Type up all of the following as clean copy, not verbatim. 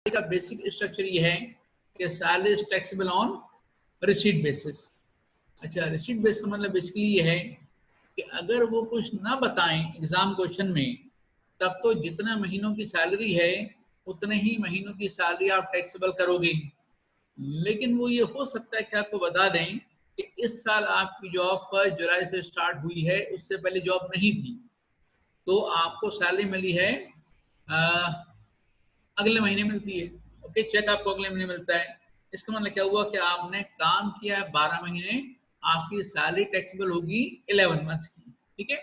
Salary का basic structure ये है कि salary is taxable on receipt basis. अच्छा, रिसीट बेस का मतलब बेसिकली ये है कि अगर वो कुछ ना बताएं एग्जाम क्वेश्चन में, तब तो जितना महीनों की सैलरी है उतने ही महीनों की सैलरी आप टैक्सेबल करोगे। लेकिन वो ये हो सकता है कि आपको बता दें कि इस साल आपकी जॉब 1 जुलाई से स्टार्ट हुई है, उससे पहले जॉब नहीं थी, तो आपको सैलरी मिली है अगले महीने मिलती है। ओके, चेक आपको अगले महीने मिलता है। इसका मतलब क्या हुआ कि आपने काम किया है 12 महीने, आपकी सैलरी टैक्सेबल होगी 11 मंथ्स की। ठीक है।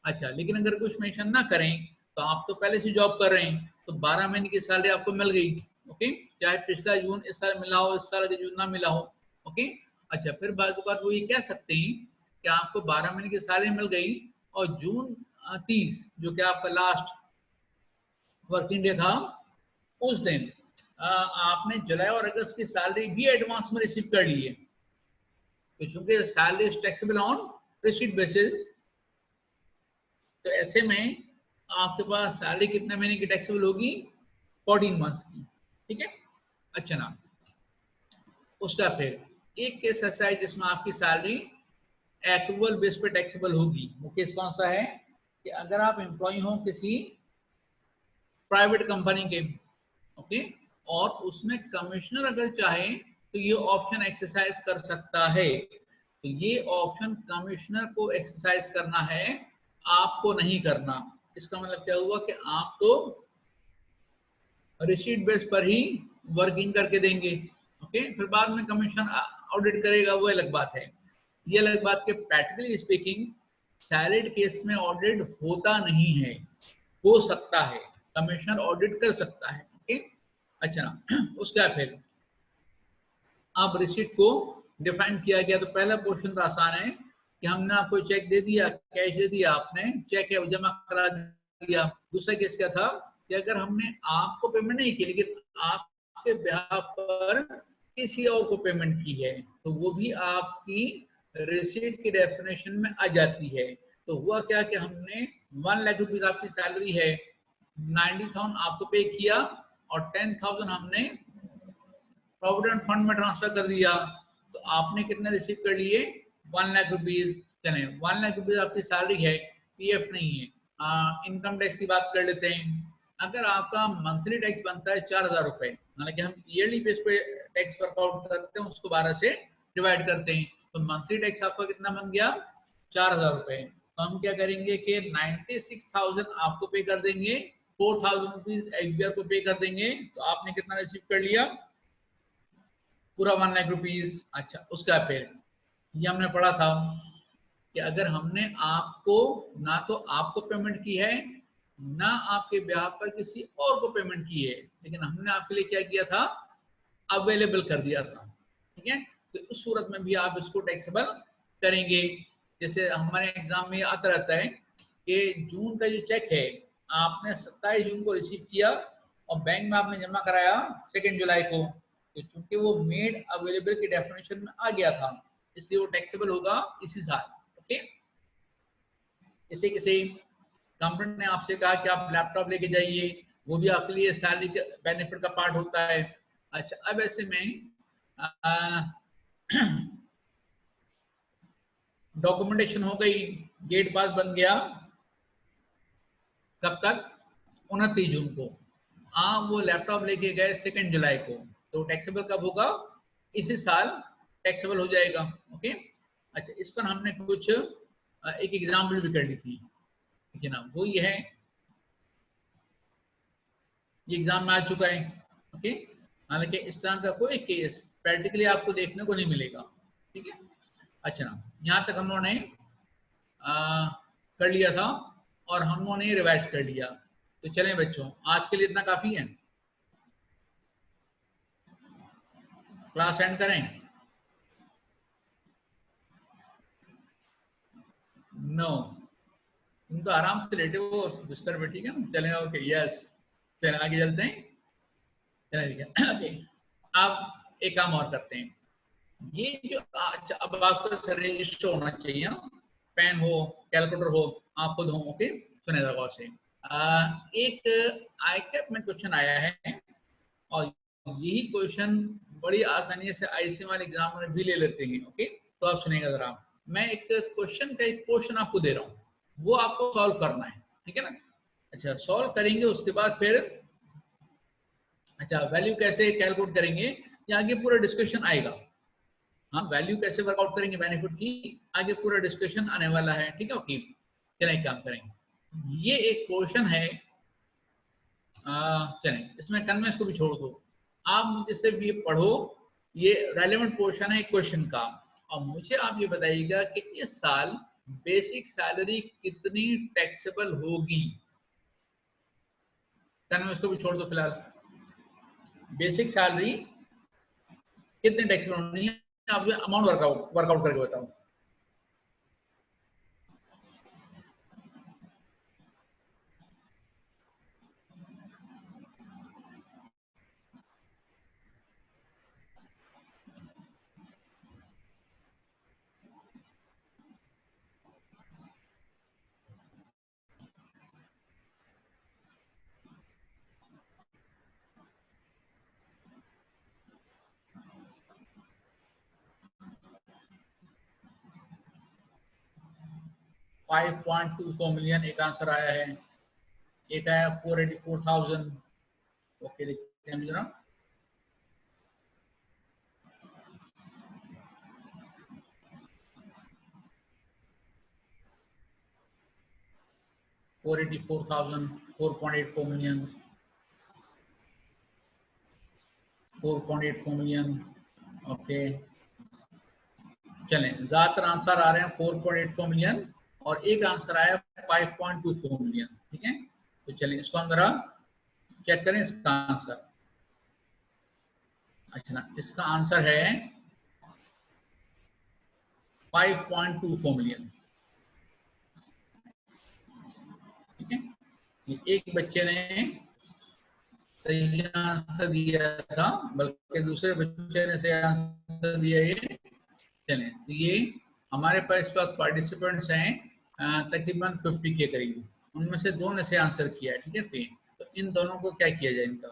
अच्छा, लेकिन अगर कुछ मेंशन ना करें तो आप तो पहले से जॉब कर रहे हैं, तो 12 महीने की सैलरी आपको मिल गई। ओके, चाहे पिछला जून इस साल मिला हो, इस साल जून ना मिला हो। ओके। अच्छा, फिर बात वो ये कह सकते हैं कि आपको 12 महीने की सैलरी मिल गई और जून 30 जो कि आपका लास्ट वर्किंग डे था, उस दिन आपने जुलाई और अगस्त की सैलरी भी एडवांस में रिसीव कर ली है। तो चूंकि salary is taxable on receipt basis, तो ऐसे में आपके पास सैलरी कितने महीने की टैक्सेबल होगी? 14 मंथ्स की। ठीक है। अच्छा ना, उसका फिर एक केस ऐसा है जिसमें आपकी सैलरी एक्रूअल बेस पे टैक्सेबल होगी। वो केस कौन सा है कि अगर आप एम्प्लॉय हो किसी प्राइवेट कंपनी के, ओके, और उसमें कमिश्नर अगर चाहे तो ये ऑप्शन एक्सरसाइज कर सकता है। तो ये ऑप्शन कमिश्नर को एक्सरसाइज करना है, आपको नहीं करना। इसका मतलब क्या हुआ कि आप तो रिसीट बेस पर ही वर्किंग करके देंगे। ओके, फिर बाद में कमीशन ऑडिट करेगा, वो अलग बात है। ये अलग बात कि प्रैक्टिकली स्पीकिंग सैलरीड केस में ऑडिट होता नहीं है, हो सकता है कमिश्नर ऑडिट कर सकता है। ओके। अच्छा, उसका फिर अब रिसीट को डिफाइन किया गया। तो पहला क्वेश्चन तो आसान है कि हमने आपको चेक दे दिया, कैश दे दिया, आपने चेक है जमा करा दिया। दूसरा केस क्या था कि अगर हमने आपको पेमेंट नहीं की लेकिन आपके बिहाफ पर किसी और को पेमेंट की है, तो वो भी आपकी रिसीट की डेफिनेशन में आ जाती है। तो हुआ क्या कि हमने 1 लाख रुपीज आपकी सैलरी है, 90,000 आपको पे किया और 10,000 हमने प्रोविडेंट फंड में ट्रांसफर कर दिया। तो आपने कितने रिसीव कर लिए? 1 लाख रुपीज। चले, 1 लाख रुपीज आपकी सैलरी है, पीएफ नहीं है। इनकम टैक्स की बात कर लेते हैं। अगर आपका मंथली टैक्स बनता है 4,000 रुपए, हालांकि हम ईयरली बेस पे टैक्स वर्क आउट करते हैं, उसको 12 से डिवाइड करते हैं, तो मंथली टैक्स आपका कितना बन गया? 4,000 रुपए। तो हम क्या करेंगे कि 96,000 आपको पे कर देंगे, 4,000 रुपीज एसबीआई को पे कर देंगे। तो आपने कितना रिसीव कर लिया? पूरा 1 लाख रुपीज। अच्छा, उसका फिर ये हमने पढ़ा था कि अगर हमने आपको ना तो आपको पेमेंट की है, ना आपके ब्याह पर किसी और को पेमेंट की है, लेकिन हमने आपके लिए क्या किया था? अवेलेबल कर दिया था। ठीक है। तो उस सूरत में भी आप इसको टैक्सेबल करेंगे। जैसे हमारे एग्जाम में आता रहता है कि जून का जो चेक है आपने 27 जून को रिसीव किया और बैंक में आपने जमा कराया 2 जुलाई को, तो चूंकि वो मेड अवेलेबल की डेफिनेशन में आ गया था, इसलिए वो टैक्सेबल होगा इसी साल। ओके। जैसे किसी कंपनी ने आपसे कहा कि आप लैपटॉप लेके जाइए, वो भी आपके लिए सैलरी के बेनिफिट का पार्ट होता है। अच्छा, अब ऐसे में डॉक्यूमेंटेशन हो गई, गेट पास बन गया, कब तक? 29 जून को। आप वो लैपटॉप लेके गए 2 जुलाई को, तो टैक्सेबल कब होगा? इसी साल टैक्सेबल हो जाएगा। ओके। अच्छा, इस पर हमने कुछ एक एग्जाम्पल भी कर ली थी, ठीक है ना, वो ये है, ये एग्जाम में आ चुका है। ओके। हालांकि इस तरह का कोई केस प्रैक्टिकली आपको देखने को नहीं मिलेगा। ठीक है। अच्छा ना, यहाँ तक हम लोगों ने कर लिया था और हम लोगों ने रिवाइज कर लिया। तो चलें बच्चों, आज के लिए इतना काफी है। क्लास एंड करें? नो, तुम तो आराम से लेटे हो बिस्तर पे, ठीक है ना। चलें, ओके, यस, चलें आगे चलते हैं। चलें, ठीक है। ओके, अब एक काम और करते हैं। ये जो अच्छा, अब आपको रजिस्टर होना चाहिए, पेन हो, कैलकुलेटर हो, आप खुद हो। ओके, सुने गौर से। एक आईकैप में क्वेश्चन आया है और यही क्वेश्चन बड़ी आसानी से ICMR एग्जाम में भी ले लेते हैं। ओके, तो आप सुनिएगा जरा, मैं एक क्वेश्चन का एक पोर्शन आपको दे रहा हूँ, वो आपको सॉल्व करना है, ठीक है ना। अच्छा, सॉल्व करेंगे, उसके बाद फिर अच्छा वैल्यू कैसे कैलकुलेट करेंगे, ये आगे पूरा डिस्कशन आएगा। हाँ, वैल्यू कैसे वर्कआउट करेंगे बेनिफिट की, आगे पूरा डिस्कशन आने वाला है, ठीक है। ओके, चलें काम करेंगे। ये एक क्वेश्चन है, चलें इसमें कन्वेंस को भी छोड़ दो, आप मुझे सिर्फ ये पढ़ो, ये रेलेवेंट पोर्शन है क्वेश्चन का, और मुझे आप ये बताइएगा कि इस साल बेसिक सैलरी कितनी टैक्सेबल होगी। कन्वेंस को भी छोड़ दो फिलहाल, बेसिक सैलरी कितनी टैक्सेबल होनी है, आप अमाउंट वर्कआउट करके बताओ। 5.24 मिलियन एक आंसर आया है, एक आया 484,000। ओके, देखते हैं जरा, 484,000, 4.84 मिलियन, 4.84 मिलियन। ओके, चलें, ज्यादातर आंसर आ रहे हैं 4.84 मिलियन, और एक आंसर आया 5.24 मिलियन, ठीक है। तो चलें इसको हम जरा चेक करें इसका आंसर। अच्छा, इसका आंसर है 5.24 मिलियन, ठीक है। ये एक बच्चे ने सही आंसर दिया था, बल्कि दूसरे बच्चे ने सही आंसर दिया। ये चलें, तो ये हमारे पास इस वक्त पार्टिसिपेंट्स हैं तकरीबन 50 के करीब, उनमें से दो ने सही आंसर किया है, ठीक है। तो इन दोनों को क्या किया जाए इनका,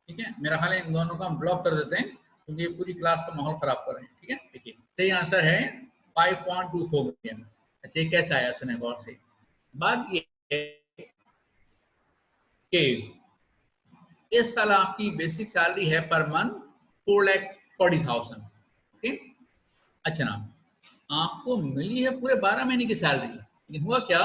ठीक है, मेरा ख्याल है इन दोनों को हम ब्लॉक कर देते हैं, क्योंकि ये पूरी क्लास का माहौल खराब कर रहे हैं, ठीक है। देखिए, सही आंसर है 5.24 मिलियन। अच्छा, ये कैसे आया, सुने गौर से। बात ये है कि इस साल आपकी बेसिक सैलरी है पर मंथ 4,40,000, ओके। अच्छा ना, आपको मिली है पूरे 12 महीने की सैलरी, लेकिन हुआ क्या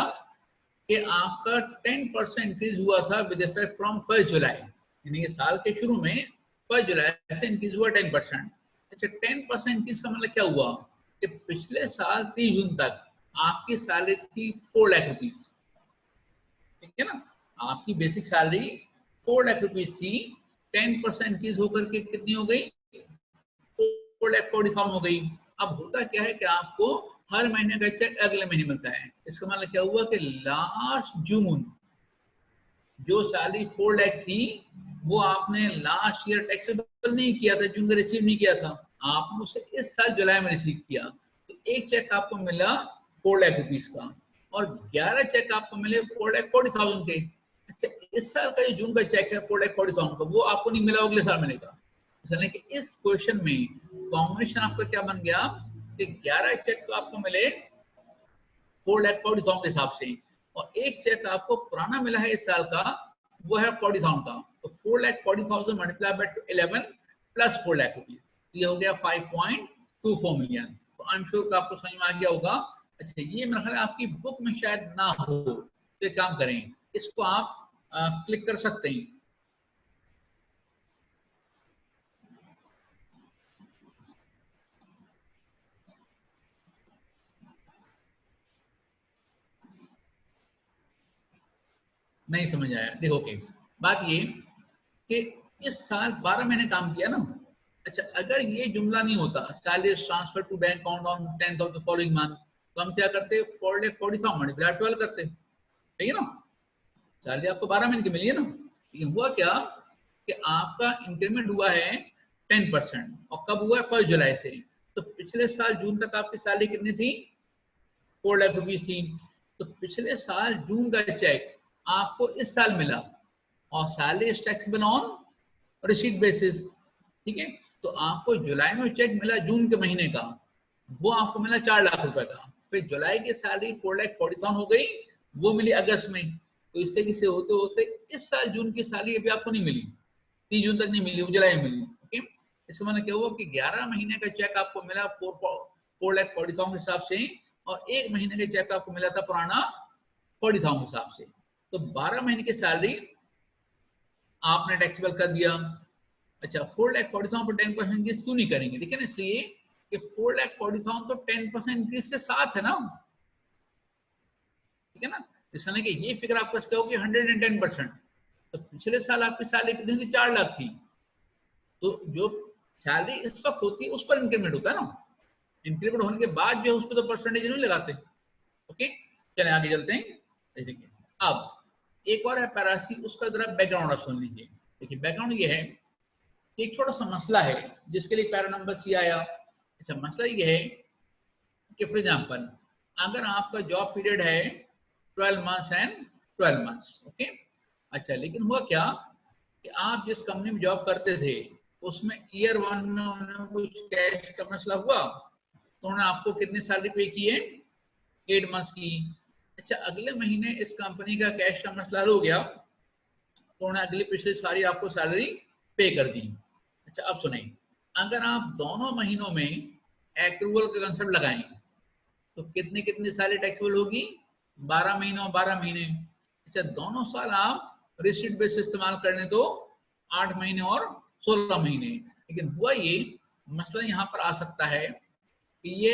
कि आपका 10% इंक्रीज हुआ था विद इफेक्ट फ्रॉम 1 जुलाई, यानी कि साल के शुरू में 1 जुलाई से इंक्रीज हुआ 10%। अच्छा, 10% इंक्रीज का मतलब क्या हुआ कि पिछले साल 30 जून तक आपकी सैलरी थी 4 लाख रुपीज, ठीक है ना। आपकी बेसिक सैलरी 4 लाख रुपीज थी, 10% इंक्रीज होकर के कितनी हो गई, 4,40,000 हो गई। अब होता क्या है कि आपको हर महीने का चेक अगले महीने मिलता है, इसका मतलब क्या हुआ कि लास्ट जून जो सैलरी 4 लाख थी, वो आपने लास्ट ईयर टैक्सेबल नहीं किया था, जून का रिसीव नहीं किया था, आपने उसे इस साल जुलाई में रिसीव किया, तो एक चेक आपको मिला 4 लाख रुपीज का, और 11 चेक आपको मिले 4,40,000 के। अच्छा, इस साल का जो जून का चेक है 4,40,000 का, वो आपको नहीं मिला, अगले साल मिलेगा। कि इस क्वेश्चन में कॉम्बिनेशन आपका क्या बन गया कि 11 चेक तो आपको मिले 4,40,000 के हिसाब से, और एक चेक आपको पुराना मिला है इस साल का, वो है 40,000 का, तो 4,40,000 multiply by 11 plus 4 lakh rupees, ये हो गया 5.24 मिलियन। तो आई एम श्योर आपको समझ में आ गया होगा। अच्छा, ये मेरा ख्याल आपकी बुक में शायद ना हो, तो एक काम करें, इसको आप क्लिक कर सकते हैं। नहीं समझ आया, देखो के बात ये कि इस साल 12 महीने काम किया ना। अच्छा, अगर ये जुमला नहीं होता, salary transfer to bank account on 10th of the following month, तो हम क्या करते, 4,40,000 मल्टीप्लाई 12 करते, सही है ना। सैलरी आपको 12 महीने की मिली है ना, लेकिन हुआ क्या कि आपका इंक्रीमेंट हुआ है 10%, और कब हुआ है, 1 जुलाई से। तो पिछले साल जून तक आपकी सैलरी कितनी थी, 4 लाख रुपीज थी, तो पिछले साल जून का चेक आपको इस साल मिला, और salary is taxable on receipt basis, ठीक है। तो आपको जुलाई में चेक मिला जून के महीने का, वो आपको मिला 4 लाख रुपए का, फिर जुलाई की सैलरी 4,40,000 हो गई, वो मिली अगस्त में। तो इस तरीके से होते होते इस साल जून की सैलरी अभी आपको नहीं मिली, 30 जून तक नहीं मिली, वो जुलाई में मिली। ओके, इसका मतलब क्या हुआ कि 11 महीने का चेक आपको मिला 4,40,000 के हिसाब से, और 1 महीने का चेक आपको मिला था पुराना 40,000 के हिसाब से। तो 12 महीने की सैलरी आपने टैक्सेबल कर दिया। अच्छा, 4,40,000 पर 10% इंक्रीज क्यों नहीं करेंगे? देखिए ना, इसलिए कि 4,40,000 तो 10% इंक्रीज के साथ है ना, ठीक है ना। इसलिए कि ये फिगर आपको इसका होगी 110%। तो पिछले साल आपकी सैलरी कितनी थी? 4 लाख थी। तो जो सैलरी इस वक्त होती है उस पर इंक्रीमेंट होता है ना, इंक्रीमेंट होने के बाद जो है उस पर तो परसेंटेज नहीं लगाते। ओके, चले आगे चलते हैं। देखिए अब एक और है पैरासी, उसका जरा बैकग्राउंड आप सुन लीजिए। देखिए बैकग्राउंड ये है कि एक छोटा सा मसला है जिसके लिए पैरा नंबर सी आया। अच्छा, मसला ये है कि फॉर एग्जाम्पल अगर आपका जॉब पीरियड है 12 मंथ्स एंड 12 मंथ्स, ओके। अच्छा, लेकिन हुआ क्या कि आप जिस कंपनी में जॉब करते थे उसमें ईयर 1 में उन्होंने कुछ कैश का मसला हुआ, तो उन्होंने आपको कितनी सैलरी पे की है? 8 मंथ्स की। अच्छा, अगले महीने इस कंपनी का कैश का मसला हल हो गया, तो उन्होंने अगली पिछली सारी आपको सैलरी पे कर दी। अच्छा, अब सुनिए, अगर आप दोनों महीनों में एक्रूवल का कंसेप्ट लगाएं तो कितनी कितनी सैलरी टैक्सेबल होगी? 12 महीने और 12 महीने। अच्छा, दोनों साल आप रिसीट बेस इस्तेमाल करने तो 8 महीने और 16 महीने। लेकिन हुआ ये मसला यहाँ पर आ सकता है कि ये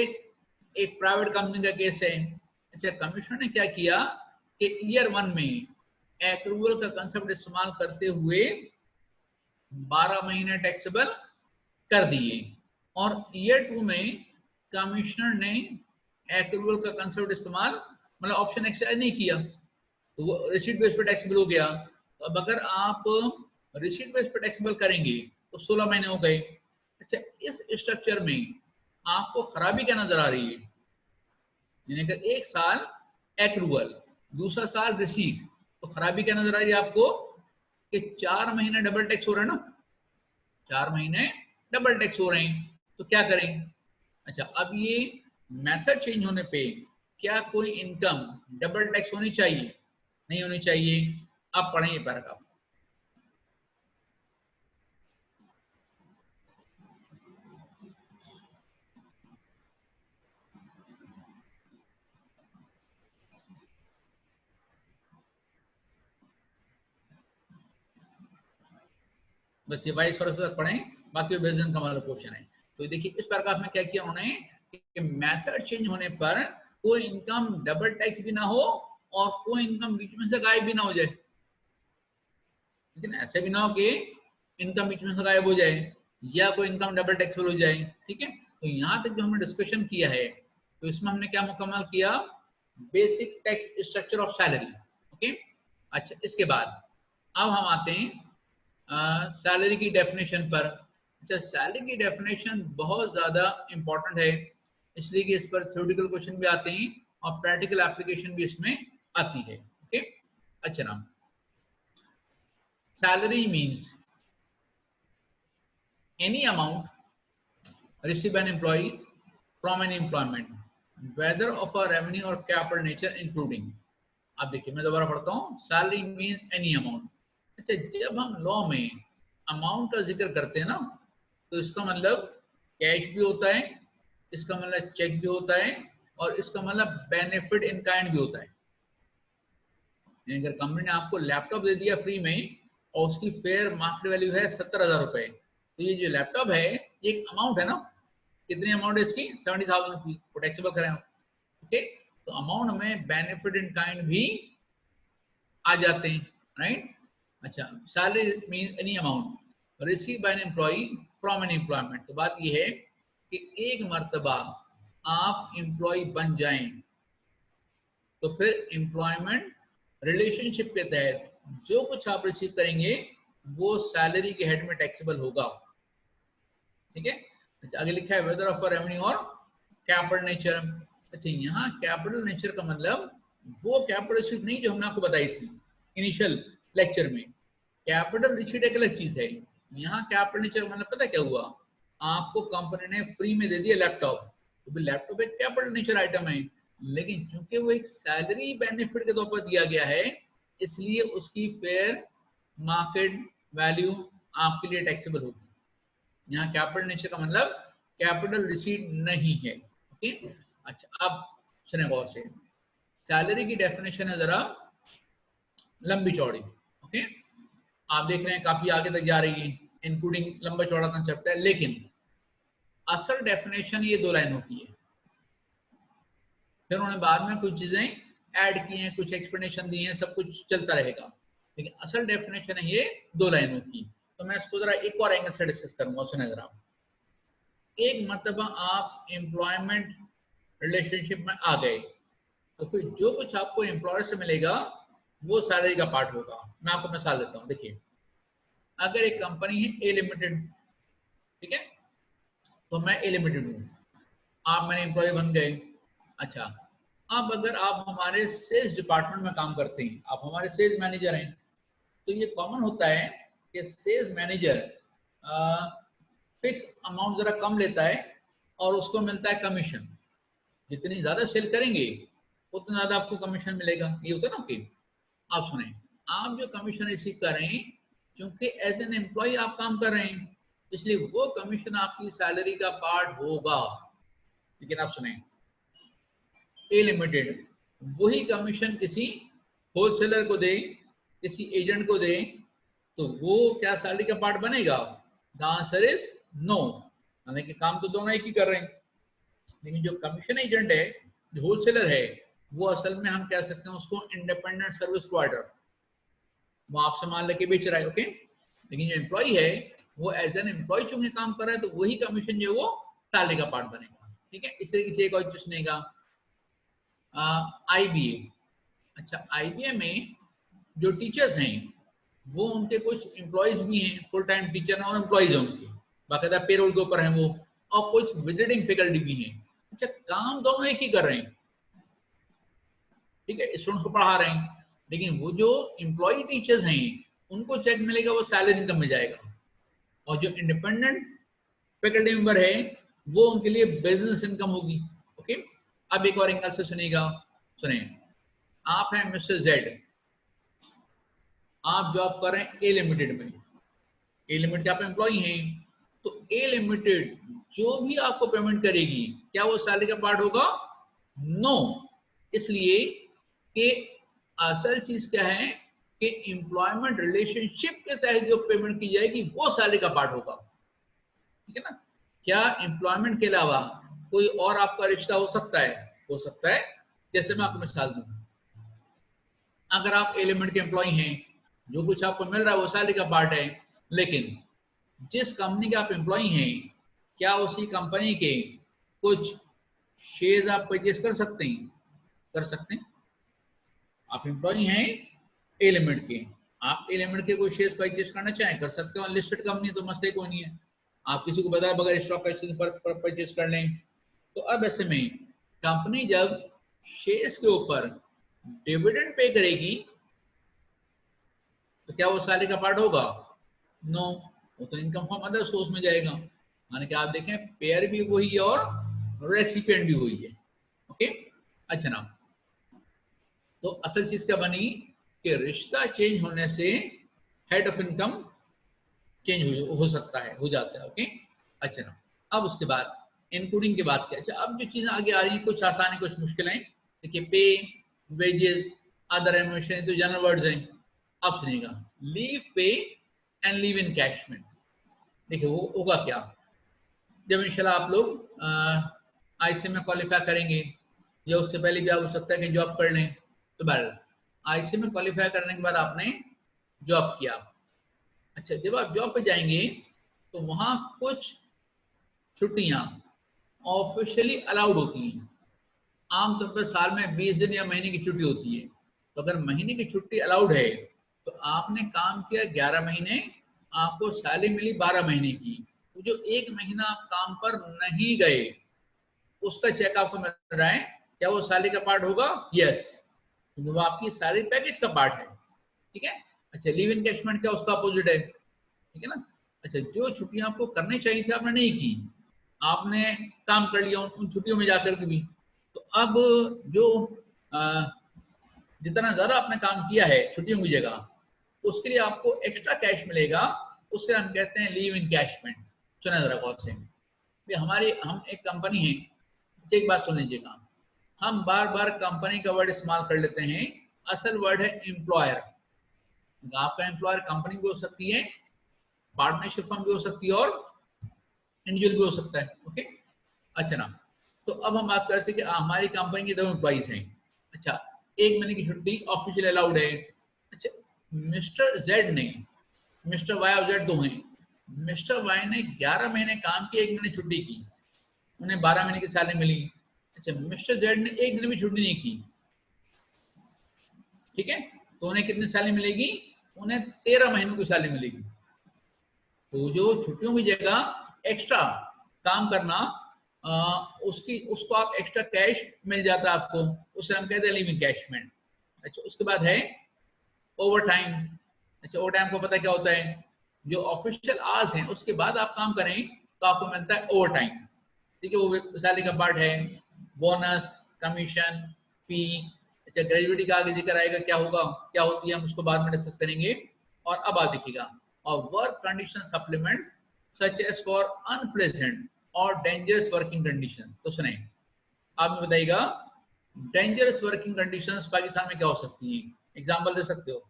एक प्राइवेट कंपनी का केस है। अच्छा, कमिश्नर ने क्या किया कि ईयर 1 में एक्रूवल का कंसेप्ट इस्तेमाल करते हुए 12 महीने टैक्सेबल कर दिए, और ईयर 2 में कमिश्नर ने एक्रूवल का कंसेप्ट इस्तेमाल मतलब ऑप्शन एक्सरसाइज नहीं किया, तो वो रिसीट बेस पे टैक्सेबल हो गया। तो अब अगर आप रिसीट बेस पे टैक्सेबल करेंगे तो 16 महीने हो गए। अच्छा, इस स्ट्रक्चर में आपको खराबी क्या नजर आ रही है? यानी कि एक साल एक्रूवल, दूसरा साल रिसीट, तो खराबी क्या नजर आ रही है आपको कि 4 महीने डबल टैक्स हो रहा है ना, 4 महीने डबल टैक्स हो रहे हैं, तो क्या करें? अच्छा, अब ये मेथड चेंज होने पे क्या कोई इनकम डबल टैक्स होनी चाहिए? नहीं होनी चाहिए। अब पढ़ें ये पैराग्राफ। बस ये 22 तक पढ़ें, बाकी बेजन का हमारा क्वेश्चन है। तो देखिए इस पैराग्राफ में क्या किया उन्होंने कि मेथड चेंज होने पर कोई इनकम डबल टैक्स भी ना हो और कोई इनकम बीच में से गायब भी ना हो जाए। लेकिन ऐसे भी ना हो कि इनकम बीच में से गायब हो जाए या कोई इनकम डबल टैक्सेबल हो जाए, ठीक है। तो यहाँ तक जो हमने डिस्कशन किया है, तो इसमें हमने क्या मुकम्मल किया? Basic tax structure of salary, okay. अच्छा, इसके बाद अब हम आते हैं सैलरी की डेफिनेशन पर। अच्छा, सैलरी की डेफिनेशन बहुत ज़्यादा इंपॉर्टेंट है, इसलिए कि इस पर थ्योरेटिकल क्वेश्चन भी आते हैं और प्रैक्टिकल एप्लीकेशन भी इसमें आती है, ओके। अच्छा ना, salary means any amount received by an employee from an employment, whether of a revenue or capital nature including। अब देखिए मैं दोबारा पढ़ता हूँ, सैलरी मीन्स एनी अमाउंट। अच्छा, जब हम लॉ में अमाउंट का जिक्र करते हैं ना, तो इसका मतलब कैश भी होता है, इसका मतलब चेक भी होता है, और इसका मतलब बेनिफिट इन काइंड भी होता है। अगर कंपनी ने आपको लैपटॉप दे दिया फ्री में और उसकी फेयर मार्केट वैल्यू है 70,000 रुपए, तो ये जो लैपटॉप है ये एक अमाउंट है ना। कितनी अमाउंट है इसकी? 70,000 रुपीज, टैक्सेबल करें, ओके। तो अमाउंट में बेनिफिट इन काइंड भी आ जाते हैं, राइट। अच्छा, salary mean any amount receive by an employee from an employment. तो बात ये है कि एक मर्तबा आप एम्प्लॉय बन जाएं तो फिर एम्प्लॉयमेंट रिलेशनशिप के तहत जो कुछ आप रिसीव करेंगे वो सैलरी के हेड में टैक्सेबल होगा, ठीक है। अच्छा, आगे लिखा है वेदर ऑफ रेवेन्यू और कैपिटल नेचर। अच्छा, यहाँ कैपिटल नेचर का मतलब वो कैपिटल रिसीट नहीं जो हमने आपको बताई थी इनिशियल लेक्चर में। कैपिटल रिसीट एक अलग चीज है, यहाँ कैपिटल नेचर मतलब पता क्या हुआ, आपको कंपनी ने फ्री में दे दिया लैपटॉप, तो लैपटॉप एक कैपिटल नेचर आइटम है, लेकिन चूंकि वो एक सैलरी बेनिफिट के तौर पर दिया गया है, इसलिए उसकी फेयर मार्केट वैल्यू आपके लिए टैक्सेबल होगी। यहाँ कैपिटल नेचर का मतलब कैपिटल रिसीट नहीं है। ओके, अच्छा अब सुने गौर से, सैलरी की डेफिनेशन है जरा लंबी चौड़ी। ओके, आप देख रहे हैं काफी आगे तक जा रही है, इंक्लूडिंग लंबा चौड़ा कंसेप्ट है, लेकिन असल डेफिनेशन ये 2 लाइनों की है। फिर उन्होंने बाद में कुछ चीजें ऐड की हैं, कुछ एक्सप्लेनेशन दी हैं, सब कुछ चलता रहेगा, लेकिन असल डेफिनेशन है ये 2 लाइनों की। तो मैं इसको जरा एक और एंगल से डिस्कस करूंगा, सुने जरा। एक मतलब आप एम्प्लॉयमेंट रिलेशनशिप में आ गए, तो फिर जो कुछ आपको एम्प्लॉयर से मिलेगा वो सैलरी का पार्ट होगा। मैं आपको मिसाल देता हूँ, देखिए अगर एक कंपनी है ए लिमिटेड, ठीक है, तो मैं ए लिमिटेड हूँ, आप मेरे एम्प्लॉय बन गए। अच्छा, अब अगर आप हमारे सेल्स डिपार्टमेंट में काम करते हैं, आप हमारे सेल्स मैनेजर हैं, तो ये कॉमन होता है कि सेल्स मैनेजर फिक्स अमाउंट जरा कम लेता है और उसको मिलता है कमीशन। जितनी ज्यादा सेल करेंगे उतना ज्यादा आपको कमीशन मिलेगा, ये होता है ना। ओके, आप सुने, आप जो कमीशन रिसीव कर रहे हैं, क्योंकि एज एन एम्प्लॉय आप काम कर रहे हैं, इसलिए वो कमीशन आपकी सैलरी का पार्ट होगा। लेकिन आप सुने, ए लिमिटेड वही कमीशन किसी होलसेलर को दे, किसी एजेंट को दे, तो वो क्या सैलरी का पार्ट बनेगा? द आंसर इज नो, यानी कि काम तो दोनों एक ही कर रहे हैं। लेकिन जो कमीशन एजेंट है, जो होलसेलर है, वो असल में हम कह सकते हैं उसको इंडिपेंडेंट सर्विस प्रोवाइडर, वो आपसे माल लेके बेच रहा है। ओके, लेकिन जो एम्प्लॉय है वो एज एन एम्प्लॉय चूंकि काम कर रहा है, तो वही कमीशन जो है वो सैलरी का पार्ट बनेगा। ठीक है, इस तरीके से एक और चीज सुनेगा, IBA। अच्छा, IBA में जो टीचर्स हैं वो उनके कुछ एम्प्लॉयज भी हैं, फुल टाइम टीचर और एम्प्लॉयज हैं उनके, बाकायदा पेरोल के ऊपर हैं वो, और कुछ विजिटिंग फैकल्टी भी हैं। अच्छा, काम दोनों एक ही कर रहे हैं, ठीक है, स्टूडेंट्स को पढ़ा रहे हैं, लेकिन वो जो एम्प्लॉय टीचर्स हैं उनको चेक मिलेगा, वो सैलरी इनकम में जाएगा, और जो इंडिपेंडेंट फैकल्टी मेंबर है वो उनके लिए बिजनेस इनकम होगी। ओके, अब एक और एंगल से सुनिएगा, सुनिए, आप हैं मिस्टर जेड, आप जॉब कर रहे हैं ए लिमिटेड में, ए लिमिटेड के आप एम्प्लॉय हैं, तो ए लिमिटेड जो भी आपको पेमेंट करेगी, क्या वो सैलरी का पार्ट होगा? नो, इसलिए कि असल चीज क्या है कि एम्प्लॉयमेंट रिलेशनशिप के तहत जो पेमेंट की जाएगी वो सैलरी का पार्ट होगा। ठीक है ना, क्या एम्प्लॉयमेंट के अलावा कोई और आपका रिश्ता हो सकता है? हो सकता है। जैसे मैं आपको मिसाल दूं, अगर आप एलिमेंट के एम्प्लॉय हैं, जो कुछ आपको मिल रहा है वो सैलरी का पार्ट है, लेकिन जिस कंपनी के आप एम्प्लॉय हैं, क्या उसी कंपनी के कुछ शेयर आप परचेज कर सकते हैं? कर सकते हैं। आप एम्प्लॉय हैं एलिमेंट के, आप एलिमेंट के कोई शेयर परचेज करना चाहें कर सकते हो, लिस्टेड कंपनी तो मसले कोई नहीं है, आप किसी को बताए बगैर स्टॉक एक्सचेंज पर परचेज कर लें। तो अब ऐसे में कंपनी जब शेयर्स के ऊपर डिविडेंड पे करेगी, तो क्या वो सैलरी का पार्ट होगा? नो, वो तो इनकम फ्रॉम अदर सोर्स में जाएगा। माने कि आप देखें, पेयर भी वही है और रेसिपिएंट भी वही है। ओके, अच्छा ना, तो असल चीज क्या बनी कि रिश्ता चेंज होने से हेड ऑफ इनकम चेंज हो सकता है, हो जाता है। ओके, अच्छा ना, अब उसके बाद इंक्लूडिंग के बाद क्या? अच्छा, अब जो चीजें आगे आ रही हैं, कुछ आसान है कुछ मुश्किल है। देखिए, पे, वेजेस, अदर एमिशन, तो जनरल वर्ड्स हैं। अब सुनिएगा, लीव पे एंड लीव इन कैशमेंट। देखिए वो होगा क्या, जब इंशाल्लाह आप लोग IC में क्वालिफाई करेंगे, या उससे पहले भी आप हो सकता है कि जॉब कर लें, तो बहरहाल IC में क्वालिफाई करने के बाद आपने जॉब किया। अच्छा, जब आप जॉब पे जाएंगे तो वहां कुछ छुट्टियां ऑफिशियली अलाउड होती हैं। आमतौर पर साल में 20 दिन या महीने की छुट्टी होती है, तो अगर महीने की छुट्टी अलाउड है, तो आपने काम किया 11 महीने, आपको सैलरी मिली 12 महीने की, तो जो 1 महीना आप काम पर नहीं गए उसका चेक आपको मिल रहा है, क्या वो सैलरी का पार्ट होगा? यस, क्योंकि वो आपकी सैलरी पैकेज का पार्ट है। ठीक है, अच्छा, लीव इनकैशमेंट क्या उसका अपोजिट है, ठीक है ना। अच्छा, जो छुट्टियां आपको करनी चाहिए थी आपने नहीं की, आपने काम कर लिया उन छुट्टियों में जाकर के भी, तो अब जो जितना ज्यादा आपने काम किया है छुट्टियों की जगह, उसके लिए आपको एक्स्ट्रा कैश मिलेगा। उससे हम कहते हैं लीव इन कैशमेंट। सुना जरा गौर से, हम एक कंपनी है, एक बात सुन लीजिएगा, हम बार बार कंपनी का वर्ड इस्तेमाल कर लेते हैं, असल वर्ड है एम्प्लॉयर। आपका एम्प्लॉयर कंपनी भी हो सकती है, पार्टनरशिप फर्म भी हो सकती है, और इंडिविजुअल भी हो सकता है। ओके, अच्छा ना, तो अब हम बात करते हैं कि हमारी कंपनी के 2 एम्प्लॉइज हैं। अच्छा, 1 महीने की छुट्टी ऑफिशियल अलाउड है। अच्छा, मिस्टर जेड ने, मिस्टर वाई और जेड 2 हैं, मिस्टर वाई ने 11 महीने काम किए, 1 महीने छुट्टी की, उन्हें 12 महीने की सैलरी मिली। अच्छा, मिस्टर जेड ने 1 दिन भी छुट्टी नहीं की, ठीक है, तो उन्हें कितनी सैलरी मिलेगी? उन्हें 13 महीनों की सैलरी मिलेगी। तो जो छुट्टियों की जगह एक्स्ट्रा काम करना, उसको आप एक्स्ट्रा कैश मिल जाता है आपको, उसे हम कहते हैं लीव इन कैशमेंट। अच्छा, उसके बाद है ओवर टाइम। अच्छा, ओवर टाइम को पता क्या होता है? जो ऑफिशियल आवर्स हैं उसके बाद आप काम करें तो आपको मिलता है ओवर टाइम, ठीक है, वो सैलरी का पार्ट है। बोनस, कमीशन, फी। अच्छा, ग्रेजुएटी का आगे जिक्र आएगा, क्या होगा क्या होती है हम उसको बाद में डिस्कस करेंगे। और अब आप देखिएगा, और work condition supplement such as for unpleasant और डेंजरस वर्किंग कंडीशन। तो सुने, आप मुझे बताइएगा, डेंजरस वर्किंग कंडीशंस पाकिस्तान में क्या हो सकती हैं? एग्जांपल दे सकते हो?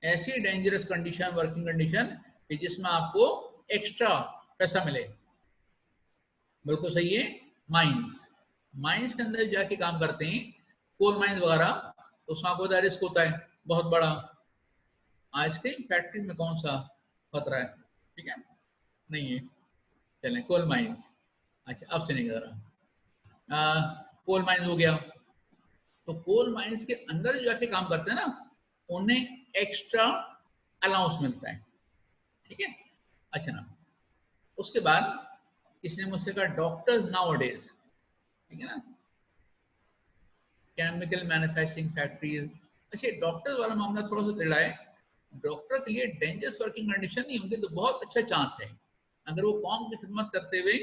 ऐसी डेंजरस कंडीशन, वर्किंग कंडीशन कि जिसमें आपको एक्स्ट्रा पैसा मिले। बिल्कुल सही है, माइंस। माइंस के अंदर जाके काम करते हैं, कोल माइंस वगैरह, तो उसमें आपको रिस्क होता है बहुत बड़ा। आइसक्रीम फैक्ट्री में कौन सा खतरा है? ठीक है, नहीं है। चलें, कोल माइंस। अच्छा, अब सुनिएगा जरा, कोल माइंस हो गया, तो कोल माइंस के अंदर जो जाके काम करते हैं ना, उन्हें एक्स्ट्रा अलाउंस मिलता है, ठीक है। अच्छा ना, उसके बाद किसने मुझसे कहा डॉक्टर्स नाउ डेज, ठीक है ना, केमिकल मैन्युफैक्चरिंग फैक्ट्रीज। अच्छा, डॉक्टर वाला मामला थोड़ा सा टेढ़ा है। डॉक्टर के लिए डेंजरस वर्किंग कंडीशन नहीं होंगे तो बहुत अच्छा चांस है, अगर वो कौम की खिदमत करते हुए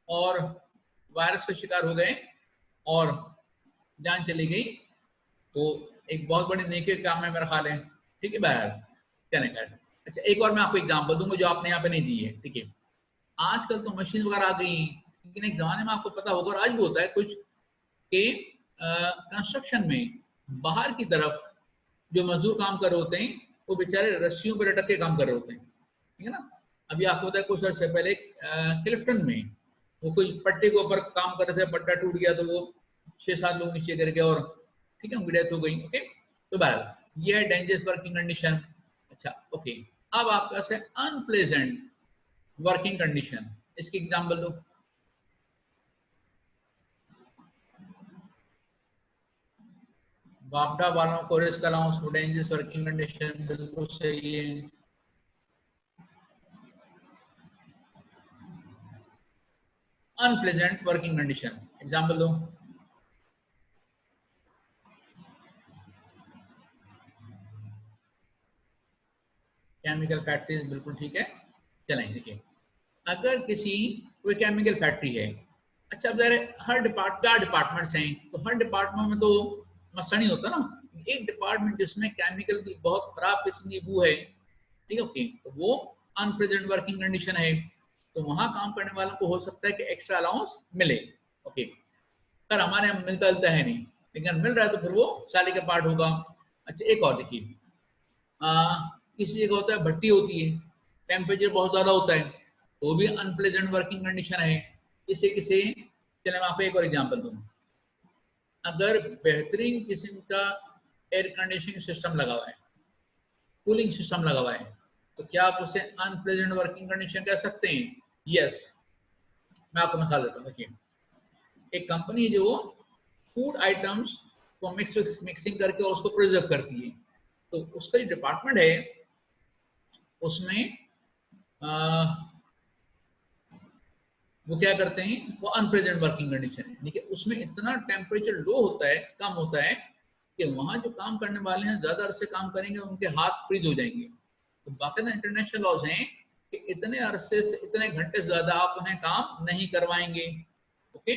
और वायरस का शिकार हो गए और जान चली गई, तो एक बहुत बड़ी नेकी का काम है मेरा ख्याल है, ठीक है। बहरहाल चलें कर। अच्छा, एक और मैं आपको एग्जाम्पल दूंगा जो आपने यहाँ पे नहीं दी है, ठीक है। आजकल तो मशीन वगैरह आ गई, लेकिन एक जमाने में आपको पता होगा, और आज भी होता है कुछ, कि कंस्ट्रक्शन में बाहर की तरफ जो मजदूर काम कर रहे होते हैं, वो बेचारे रस्सियों पर लटक के काम कर रहे होते हैं, ठीक है ना। अभी आपको पता है कुछ अर्से पहले क्लिफ्टन में वो कोई पट्टे के ऊपर काम कर रहे थे, पट्टा टूट गया तो वो 6-7 लोग नीचे गिर गए और ठीक है उनकी डेथ हो गई। ओके, तो बहरहाल ये है डेंजरस वर्किंग कंडीशन। अच्छा, ओके, अब आपके पास है अनप्लेजेंट वर्किंग कंडीशन, इसकी एग्जाम्पल दो। वापडा वालों को risk allowance for dangerous working condition, बिल्कुल सही है। अनप्लेजेंट वर्किंग कंडीशन, एग्जाम्पल दो। केमिकल फैक्ट्रीज, बिल्कुल ठीक है। चलें, देखिए, अगर किसी कोई केमिकल फैक्ट्री है, अच्छा, अब हर डिपार्टमेंट्स हैं, तो हर डिपार्टमेंट में तो मसला नहीं होता ना। एक डिपार्टमेंट जिसमें केमिकल की बहुत खराब किस्म की बू है, ठीक है, ओके, तो वो अनप्रेजेंट वर्किंग कंडीशन है, तो वहां काम करने वालों को हो सकता है कि एक्स्ट्रा अलाउंस मिले। ओके, पर हमारे यहाँ मिलता जुलता है नहीं, लेकिन मिल रहा है तो फिर वो सैलरी का पार्ट होगा। अच्छा, एक और देखिए, किसी जगह होता है भट्टी होती है, टेम्परेचर बहुत ज़्यादा होता है, तो भी अनप्लेजेंट वर्किंग कंडीशन है। किसे किसे, चले मैं आपको एक और एग्जांपल दूँ। अगर बेहतरीन किस्म का एयर कंडीशनिंग सिस्टम लगा हुआ है, कूलिंग सिस्टम लगा हुआ है, तो क्या आप उसे अनप्लेजेंट वर्किंग कंडीशन कह सकते हैं? यस। मैं आपको मिसाल देता हूँ, देखिए, एक कंपनी जो फूड आइटम्स को मिक्सिंग करके और उसको प्रिजर्व करती है, तो उसका जो डिपार्टमेंट है उसमें वो क्या करते हैं, वो अनप्रेजेंट वर्किंग कंडीशन है, देखिए उसमें इतना टेम्परेचर लो होता है, कम होता है, कि वहां जो काम करने वाले हैं ज्यादा अरसे काम करेंगे उनके हाथ फ्रीज हो जाएंगे, तो बाकी इंटरनेशनल लॉज हैं कि इतने अरसे से इतने घंटे से ज्यादा आप उन्हें काम नहीं करवाएंगे, ओके,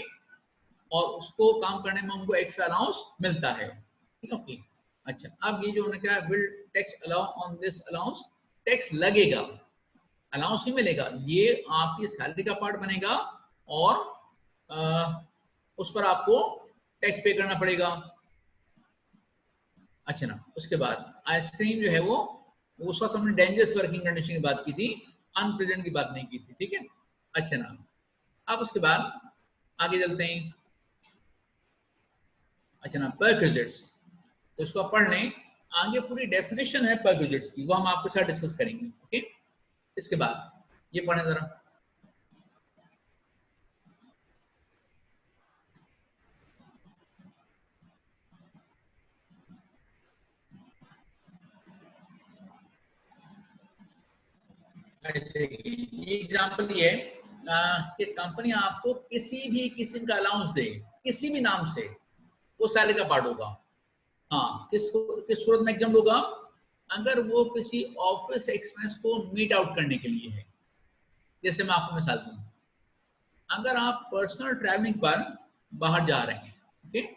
और उसको काम करने में उनको एक्स्ट्रा अलाउंस मिलता है, ठीक है, ओके। अच्छा, अब ये जो उन्होंने कहा will tax allow on this allowance, tax लगेगा, अलाउंस ही मिलेगा, ये आपकी सैलरी का पार्ट बनेगा और उस पर आपको टैक्स पे करना पड़ेगा। अच्छा ना, उसके बाद आइसक्रीम जो है वो उस वक्त हमने डेंजरस वर्किंग कंडीशन की बात की थी, अनप्रेजेंट की बात नहीं की थी, ठीक है। अच्छा ना, अब उसके बाद आगे चलते हैं। अच्छा ना, परक्विजिट्स, तो इसको आप पढ़ लें, आगे पूरी डेफिनेशन है परक्विजिट्स की, वो हम आपके साथ डिस्कस करेंगे, ओके। इसके बाद ये पढ़ें जरा। ये एग्जांपल ये है कि कंपनी आपको किसी भी किस्म का अलाउंस दे, किसी भी नाम से, वो सैलरी का पार्ट होगा। हाँ, किस सूरत में एग्जाम होगा, अगर वो किसी ऑफिस एक्सपेंस को मीट आउट करने के लिए है। जैसे मैं आपको मिसाल दूं, अगर आप पर्सनल ट्रैवलिंग पर बाहर जा रहे हैं, ओके,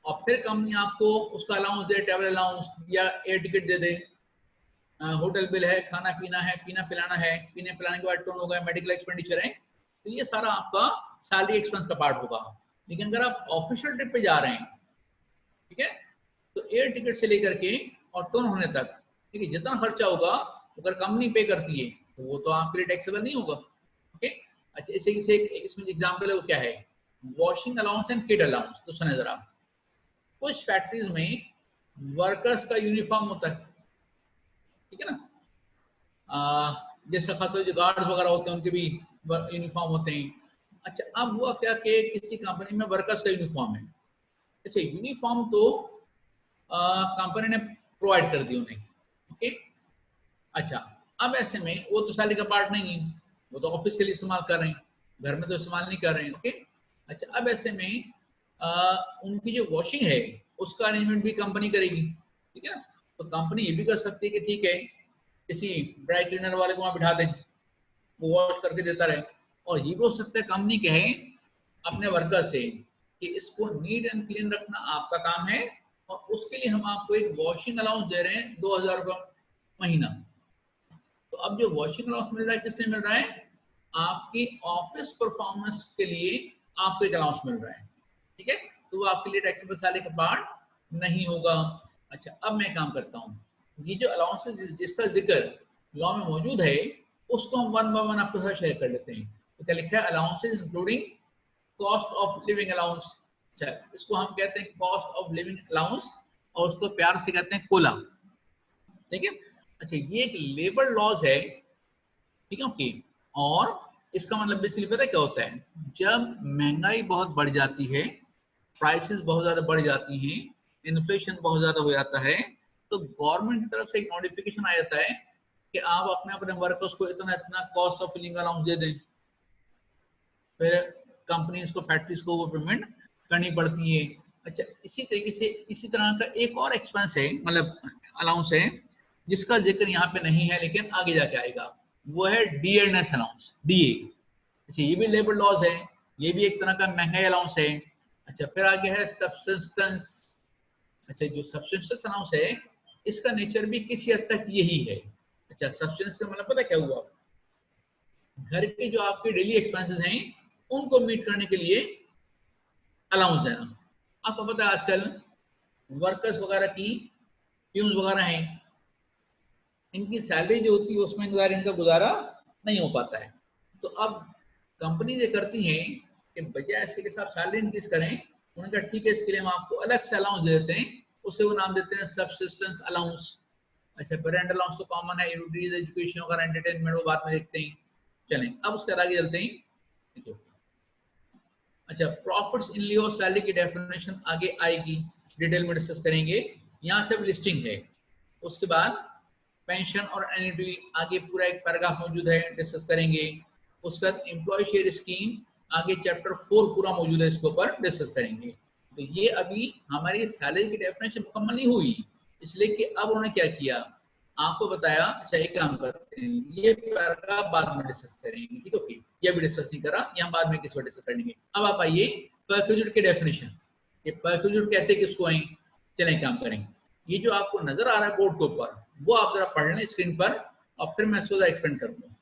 और फिर कंपनी आपको उसका अलाउंस दे, ट्रैवल अलाउंस या एयर टिकट दे दे, होटल बिल है, खाना पीना है, पीना पिलाना है, पीने पिलाने के बाद टोन होगा, मेडिकल एक्सपेंडिचर है, तो ये सारा आपका सैलरी एक्सपेंस का पार्ट होगा। लेकिन अगर आप ऑफिशियल ट्रिप पे जा रहे हैं, ठीक है, तो एयर टिकट से लेकर के और टोन होने तक, ठीक है, जितना खर्चा होगा अगर कंपनी पे करती है तो वो तो आपके लिए टैक्सेबल नहीं होगा, ओके। अच्छा, इसे इसमें एग्जाम्पल है वो क्या है, washing allowance and kit allowance. तो सुने जरा, कुछ फैक्ट्रीज में वर्कर्स का यूनिफॉर्म होता है, ठीक है ना, जैसे खासकर जो गार्ड्स वगैरह होते हैं उनके भी यूनिफॉर्म होते हैं। अच्छा, अब हुआ क्या कि किसी कंपनी में वर्कर्स का यूनिफॉर्म है। अच्छा, यूनिफॉर्म तो कंपनी ने प्रोवाइड कर दी उन्हें, ओके। अच्छा, अब ऐसे में वो तो सैलरी का पार्ट नहीं है, वो तो ऑफिस के लिए इस्तेमाल कर रहे हैं, घर में तो इस्तेमाल नहीं कर रहे हैं, ओके। अच्छा, अब ऐसे में उनकी जो वॉशिंग है उसका अरेंजमेंट भी कंपनी करेगी, ठीक है ना। तो कंपनी ये भी कर सकती है कि ठीक है, किसी ड्राई क्लीनर वाले को वहां बिठा दें, वो वॉश करके देता रहे। और ये भी हो सकता है कंपनी कहे अपने वर्कर से कि इसको नीट एंड क्लीन रखना आपका काम है, और उसके लिए हम आपको एक वॉशिंग अलाउंस दे रहे हैं 2000 रुपये महीना। तो अब जो वॉशिंग अलाउंस मिल रहा है किस लिए मिल रहा है, आपकी ऑफिस परफॉर्मेंस के लिए आपको एक अलाउंस मिल रहा है, ठीक है, तो वो आपके लिए टैक्सेबल सैलरी का पार्ट नहीं होगा। अच्छा, अब मैं काम करता हूँ, ये जो अलाउंसेस जिसका जिक्र लॉ में मौजूद है उसको हम वन बाय वन आपके साथ शेयर कर लेते हैं। तो क्या लिखा है, allowances including cost of living allowance. अच्छा, इसको हम कहते हैं कॉस्ट ऑफ लिविंग अलाउंस, और उसको प्यार से कहते हैं कोला, ठीक है। अच्छा, ये एक लेबर लॉज है, ठीक है, ओके। और इसका मतलब बेसिकली पता है क्या होता है, जब महंगाई बहुत बढ़ जाती है, प्राइसेस बहुत ज्यादा बढ़ जाती हैं, इन्फ्लेशन बहुत ज्यादा हो जाता है, तो गवर्नमेंट की तरफ से एक नोटिफिकेशन आ जाता है कि आप अपने अपने वर्कर्स को इतना इतना कॉस्ट ऑफ लिविंग अलाउंस दे दें। फिर कंपनीज को, फैक्ट्रीज को वो पेमेंट करनी पड़ती है। अच्छा, इसी तरीके से इसी तरह का एक और एक्सपेंस है, मतलब अलाउंस है, जिसका जिक्र यहाँ पे नहीं है लेकिन आगे जाके आएगा, वो है डीएनएस अलाउंस, डीए। अच्छा, ये भी लेबर लॉज है, ये भी एक तरह का महंगाई अलाउंस है। अच्छा, फिर आगे है सब्सिस्टेंस। अच्छा, जो सब्सिस्टेंस अलाउंस है इसका नेचर भी किसी हद तक यही है। अच्छा, सब्सिस्टेंस का मतलब पता क्या हुआ, घर के जो आपके डेली एक्सपेंसेस हैं उनको मीट करने के लिए अलाउंस देना। आपको पता है आजकल वर्कर्स वगैरह की, प्यून्स वगैरह हैं, इनकी सैलरी जो होती है उसमें इनका गुजारा नहीं हो पाता है। तो अब कंपनी ये करती हैं कि बजाय इससे के साथ सैलरी इंक्रीज करें, उन्होंने कहा ठीक है, इसके लिए हम आपको अलग से अलाउंस दे देते हैं, उसे वो नाम देते हैं सब्सिस्टेंस अलाउंस। अच्छा, पेरेंट अलाउंस तो कॉमन है, यूटिलिटीज, एजुकेशन वगैरह, एंटरटेनमेंट, वो बाद में देखते हैं। चलें, अब उसके बाद आगे चलते हैं। अच्छा, profits in Leo of salary की डेफिनेशन आगे आएगी, डिटेल में डिस्कस करेंगे, यहाँ सब लिस्टिंग है। उसके बाद पेंशन और एन्युटी आगे पूरा एक पैराग्राफ मौजूद है, डिस्कस करेंगे। उसके बाद एम्प्लॉय शेयर स्कीम आगे चैप्टर 4 पूरा मौजूद है, इसके ऊपर डिस्कस करेंगे। तो ये अभी हमारी सैलरी की डेफिनेशन मुकम्मल नहीं हुई, इसलिए कि अब उन्होंने क्या किया, आपको बताया। अच्छा एक काम करते हैं, ये पैराग्राफ बाद में डिस्कस करेंगे, ठीक है? ओके, ये भी डिस्कस नहीं करा, ये हम बाद में किसी डिस्कस करेंगे। अब आप आइए परक्यूजिट के डेफिनेशन। ये परक्यूजिट कहते हैं किसको हैं? चलें काम करेंगे। ये जो आपको नजर आ रहा है बोर्ड के ऊपर, वो आप जरा पढ़ लें स्क्रीन पर, और फिर मैं इसको एक्सप्लेन करूंगा।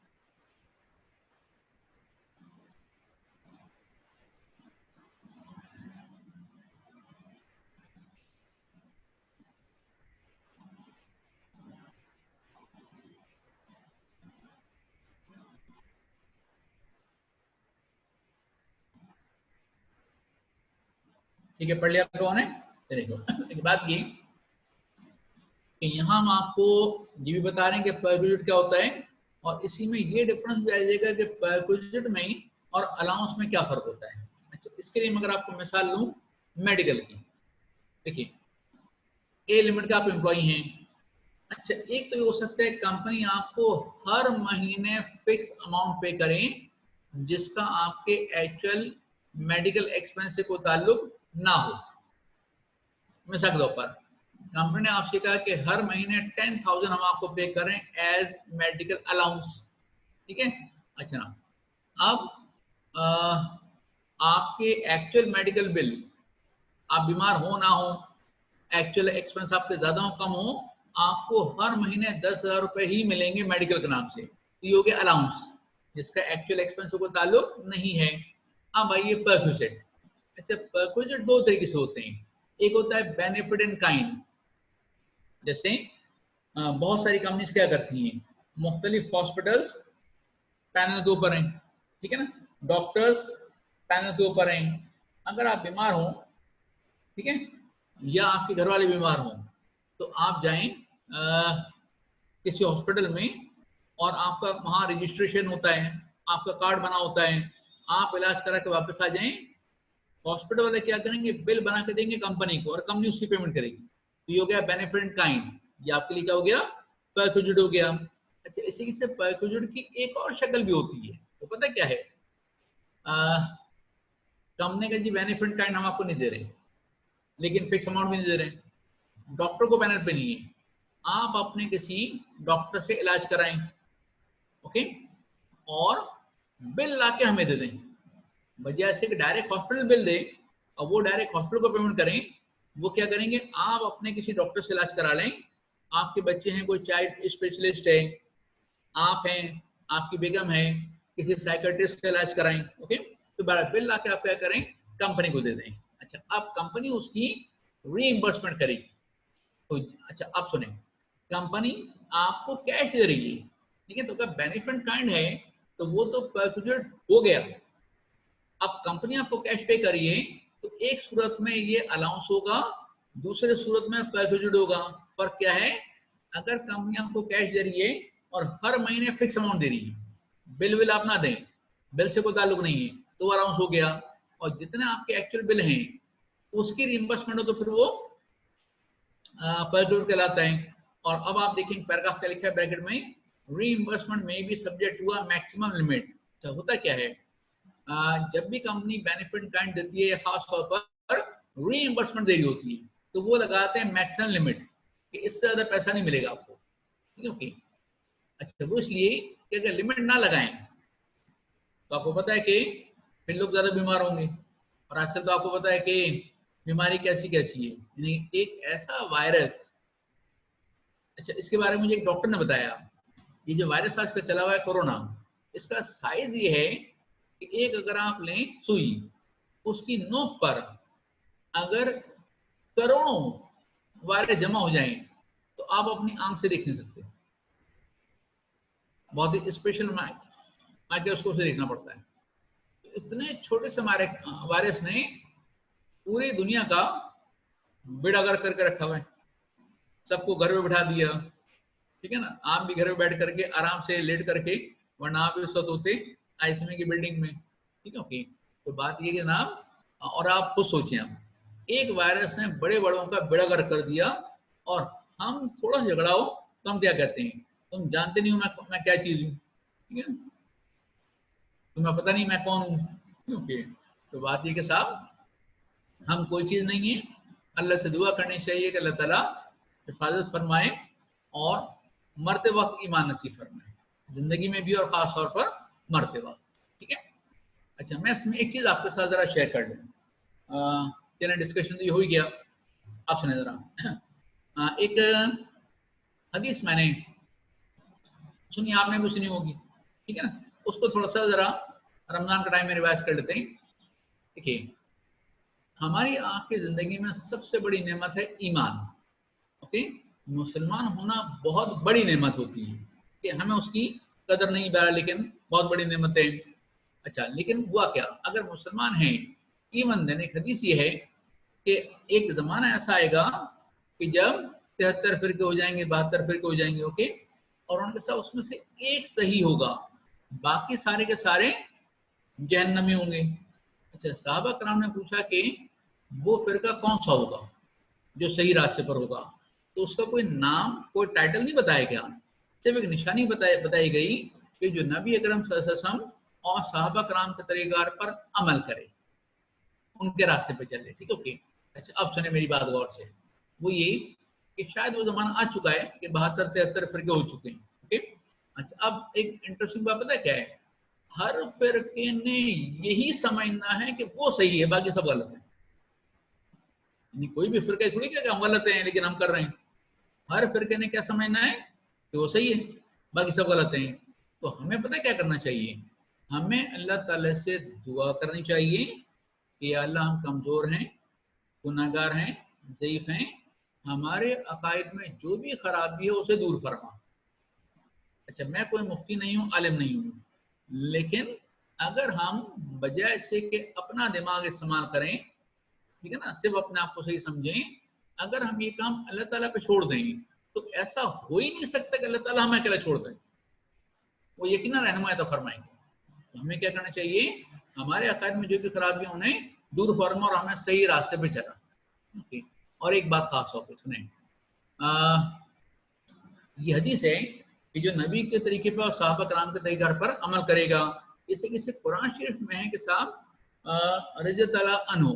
ठीक है, पढ़ लिया आप लोगों ने? चलिए एक बात ये कि यहाँ हम आपको ये भी बता रहे हैं कि परक्यूजिट क्या होता है, और इसी में ये डिफरेंस भी आ जाएगा कि परक्यूजिट में और अलाउंस में क्या फर्क होता है। अच्छा, इसके लिए मगर आपको मिसाल लूँ मेडिकल की। देखिए, ए लिमिट का आप एम्प्लॉई हैं। अच्छा, एक तो ये हो सकता है कंपनी आपको हर महीने फिक्स अमाउंट पे करें जिसका आपके एक्चुअल मेडिकल एक्सपेंस से कोई ताल्लुक ना हो। मिसाल के तौर पर कंपनी ने आपसे कहा कि हर महीने 10,000 हम आपको पे करें एज मेडिकल अलाउंस, ठीक है? अच्छा ना, अब आपके एक्चुअल मेडिकल बिल, आप बीमार हो ना हो, एक्चुअल एक्सपेंस आपके ज्यादा हो कम हो, आपको हर महीने 10,000 रुपए ही मिलेंगे मेडिकल के नाम से। तो ये हो गया अलाउंस, जिसका एक्चुअल एक्सपेंस को ताल्लुक नहीं है। अब आइए परक्यूजिट। अच्छा, परक्यूजिट दो तरीके से होते हैं। एक होता है बेनिफिट इन काइंड, जैसे बहुत सारी कंपनीज क्या करती हैं, मुख्तलिफ हॉस्पिटल्स पैनल के ऊपर हैं, ठीक है ना, डॉक्टर्स पैनल के ऊपर हैं। अगर आप बीमार हो, ठीक है, या आपके घर वाले बीमार हो, तो आप जाएं किसी हॉस्पिटल में, और आपका वहाँ रजिस्ट्रेशन होता है, आपका कार्ड बना होता है, आप इलाज करा के वापस आ जाएं। हॉस्पिटल वाले क्या करेंगे, बिल बना के देंगे कंपनी को, और कंपनी उसकी पेमेंट करेगी। तो ये हो गया बेनिफिट इन काइंड, ये आपके लिए क्या हो गया, परक्यूजिट हो गया। अच्छा, इसी से परक्यूजिट की एक और शक्ल भी होती है, तो पता क्या है, कंपनी का जी बेनिफिट काइंड हम आपको नहीं दे रहे, लेकिन फिक्स अमाउंट भी नहीं दे रहे। डॉक्टर को पैनल पे नहीं है, आप अपने किसी डॉक्टर से इलाज कराएं, ओके, और बिल ला के हमें दे दें, बजाय से कि डायरेक्ट हॉस्पिटल बिल दे और वो डायरेक्ट हॉस्पिटल को पेमेंट करें। वो क्या करेंगे, आप अपने किसी डॉक्टर से इलाज करा लें, आपके बच्चे हैं, कोई चाइल्ड स्पेशलिस्ट है, आप हैं, आपकी बेगम है, किसी साइकेट्रिस्ट का इलाज कराएं, ओके, तो बिल ला के आप क्या करें, कंपनी को दे दें। अच्छा, अब कंपनी उसकी रीइंबर्समेंट करेगी। तो अच्छा, अब सुने, कंपनी आपको कैश दे रही है, ठीक है, तो अगर बेनिफिट काइंड है तो वो तो परक्यूजिट हो गया। अब कंपनी आपको कैश पे करिए, तो एक सूरत में ये अलाउंस होगा, दूसरे सूरत में परक्यूजिट होगा। फर्क क्या है, अगर कंपनी आपको कैश दे रही है और हर महीने फिक्स अमाउंट दे रही है, बिल विल आप ना दें, बिल से कोई ताल्लुक नहीं है, तो अलाउंस हो गया। और जितने आपके एक्चुअल बिल हैं उसकी रिइंबर्समेंट हो तो फिर वो परक्यूजिट कहलाता है। और अब आप देखेंगे पैराग्राफ क्या लिखा है ब्रैकेट में, रीइंबर्समेंट में भी सब्जेक्ट हुआ मैक्सिमम लिमिट। अच्छा, होता क्या है, जब भी कंपनी बेनिफिट काइंड देती है या खास तौर पर रीइंबर्समेंट दे रही होती है, तो वो लगाते हैं मैक्सिमम लिमिट कि इससे ज्यादा पैसा नहीं मिलेगा आपको, ठीक है, ओके। अच्छा, वो इसलिए कि अगर लिमिट ना लगाएं तो आपको पता है कि फिर लोग ज्यादा बीमार होंगे। और आजकल तो आपको पता है कि बीमारी कैसी कैसी है, यानी एक ऐसा वायरस। अच्छा, इसके बारे में मुझे एक डॉक्टर ने बताया, ये जो वायरस आजकल चला हुआ है कोरोना, इसका साइज ये है कि एक अगर आप लें सुई, उसकी नोक पर अगर करोड़ों वायरस जमा हो जाएं तो आप अपनी आंख से देख नहीं सकते, बहुत ही स्पेशल माइक्रोस्कोप से देखना पड़ता है। तो इतने छोटे से वायरस ने पूरी दुनिया का बेड़ा गर्क करके रखा हुआ है, सबको घर में बिठा दिया, ठीक है ना, आप भी घर में बैठ करके आराम से लेट करके, वरना आप इस वक्त होते आईसीयू की बिल्डिंग में, ठीक है, ओके। तो बात ये कि जनाब, और आप खुद सोचें, आप एक वायरस ने बड़े बड़ों का बेड़ा गर्क कर दिया, और हम थोड़ा झगड़ा हो तो हम क्या कहते हैं, तुम जानते नहीं हो मैं क्या चीज हूँ, ठीक है, तुम्हें पता नहीं मैं कौन हूँ, ओके। तो बात ये कि साहब, हम कोई चीज नहीं है, अल्लाह से दुआ करनी चाहिए कि अल्लाह ताला हिफाजत फरमाए, और मरते वक्त ईमान नसीब फरमाए, जिंदगी में भी और खास तौर पर मरते वक्त। ठीक है, अच्छा मैं इसमें एक चीज आपके साथ जरा शेयर कर लूँ। चलिए डिस्कशन तो ये हो ही गया, आप सुने जरा। एक हदीस मैंने सुनी, आपने भी सुनी होगी, ठीक है ना, उसको थोड़ा सा जरा रमजान का टाइम में रिवाइज कर लेते हैं। देखिए, हमारी आपकी जिंदगी में सबसे बड़ी नेमत है ईमान। ओके, मुसलमान होना बहुत बड़ी नेमत होती है कि हमें उसकी कदर नहीं बहरा, लेकिन बहुत बड़ी नेमत है। अच्छा, लेकिन हुआ क्या, अगर मुसलमान हैं, ईमान देने की हदीस ये है कि एक जमाना ऐसा आएगा कि जब 73 फिरके हो जाएंगे, 72 फिरके हो जाएंगे, ओके, और उनके साथ उसमें से एक सही होगा, बाकी सारे के सारे जहन्नमी होंगे। अच्छा, साहबा कराम ने पूछा कि वो फिरका कौन सा होगा जो सही रास्ते पर होगा, तो उसका कोई नाम, कोई टाइटल नहीं बताया गया, सिर्फ एक निशानी बताई गई कि जो नबी अकरम सल्लल्लाहु अलैहि वसल्लम और साहबा कराम के तरीक़ार पर अमल करे, उनके रास्ते पे चले। ठीक है, ओके। अच्छा, अब सुने मेरी बात गौर से, वो ये कि शायद वो जमाना आ चुका है कि 72-73 फिरके हो चुके हैं। ओके, अच्छा, अब एक इंटरेस्टिंग बात पता है क्या है, हर फिरके ने यही समझना है कि वो सही है, बाकी सब गलत है। यानी कोई भी फिरका थोड़ी क्या हम गलत हैं लेकिन हम कर रहे हैं, हर फिरके ने क्या समझना है कि वो सही है, बाकी सब गलत हैं। तो हमें पता है क्या करना चाहिए, हमें अल्लाह ताला से दुआ करनी चाहिए कि या अल्लाह हम कमज़ोर हैं, गुनाहगार हैं, ज़ईफ़ हैं, हमारे अकायद में जो भी खराबी है उसे दूर फरमा। अच्छा, मैं कोई मुफ्ती नहीं हूँ, आलिम नहीं हूँ, लेकिन अगर हम बजाय से कि अपना दिमाग इस्तेमाल करें, ठीक है ना, सिर्फ अपने आप को सही समझें, अगर हम ये काम अल्लाह ताला पे छोड़ दें तो ऐसा हो ही नहीं सकता कि अल्लाह ताला हमें अकेला छोड़ दें, वो यकीनन रहनुमाई तो फरमाएंगे। तो हमें क्या करना चाहिए, हमारे अकायद में जो भी खराबी उन्हें दूर फरमा और हमें सही रास्ते पे चला। ओके, और एक बात खास तौर पर सुने, ये हदीस है कि जो नबी के तरीके पर और साहबा कराम के तरीके पर अमल करेगा, इसे किसी कुरान शरीफ में है कि साहब रज़ी तआला अन्हु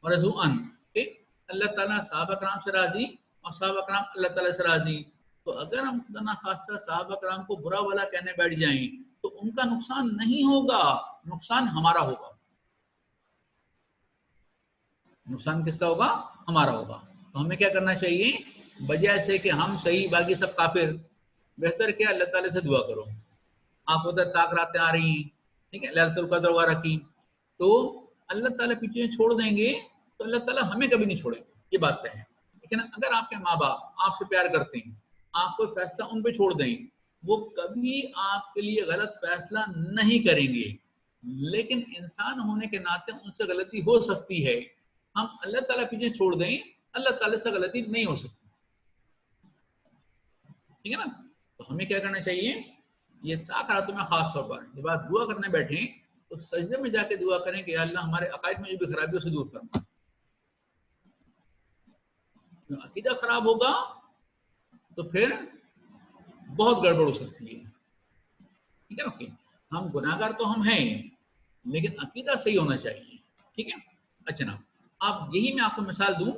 और रज़ू अन, ठीक, अल्लाह ताला साहबा कराम से राजी और साहबा कराम अल्लाह ताला से राजी। तो अगर हम खुदा ना खास्ता साहबा कराम को बुरा वाला कहने बैठ जाएं तो उनका नुकसान नहीं होगा, नुकसान हमारा होगा। नुकसान किसका होगा, हमारा होगा। तो हमें क्या करना चाहिए, बजाय से कि हम सही बाकी सब काफिर, बेहतर क्या अल्लाह ताला से दुआ करो। आप उधर ताक रातें आ रही हैं, ठीक है, लैलतुल कद्र वगैरह की, तो अल्लाह ताला पीछे छोड़ देंगे तो अल्लाह ताला हमें कभी नहीं छोड़ेंगे, ये बात तय है। लेकिन अगर आपके माँ बाप आपसे प्यार करते हैं, आप कोई फैसला उन पे छोड़ दें, वो कभी आपके लिए गलत फैसला नहीं करेंगे, लेकिन इंसान होने के नाते उनसे गलती हो सकती है। हम अल्लाह ताला पीछे छोड़ दें, अल्लाह ताला से गलती नहीं हो सकती, ठीक है ना। तो हमें क्या करना चाहिए, ये ताक़ात में खास तौर पर जब आप दुआ करने बैठे तो सजदे में जाके दुआ करें कि अल्लाह हमारे अकायद में जो भी खराबी उसे दूर करना। अकीदा खराब होगा तो फिर बहुत गड़बड़ हो सकती है, ठीक है ना। हम गुनाहगार तो हम हैं, लेकिन अकीदा सही होना चाहिए, ठीक है। अच्छा ना, अब यही मैं आपको मिसाल दूं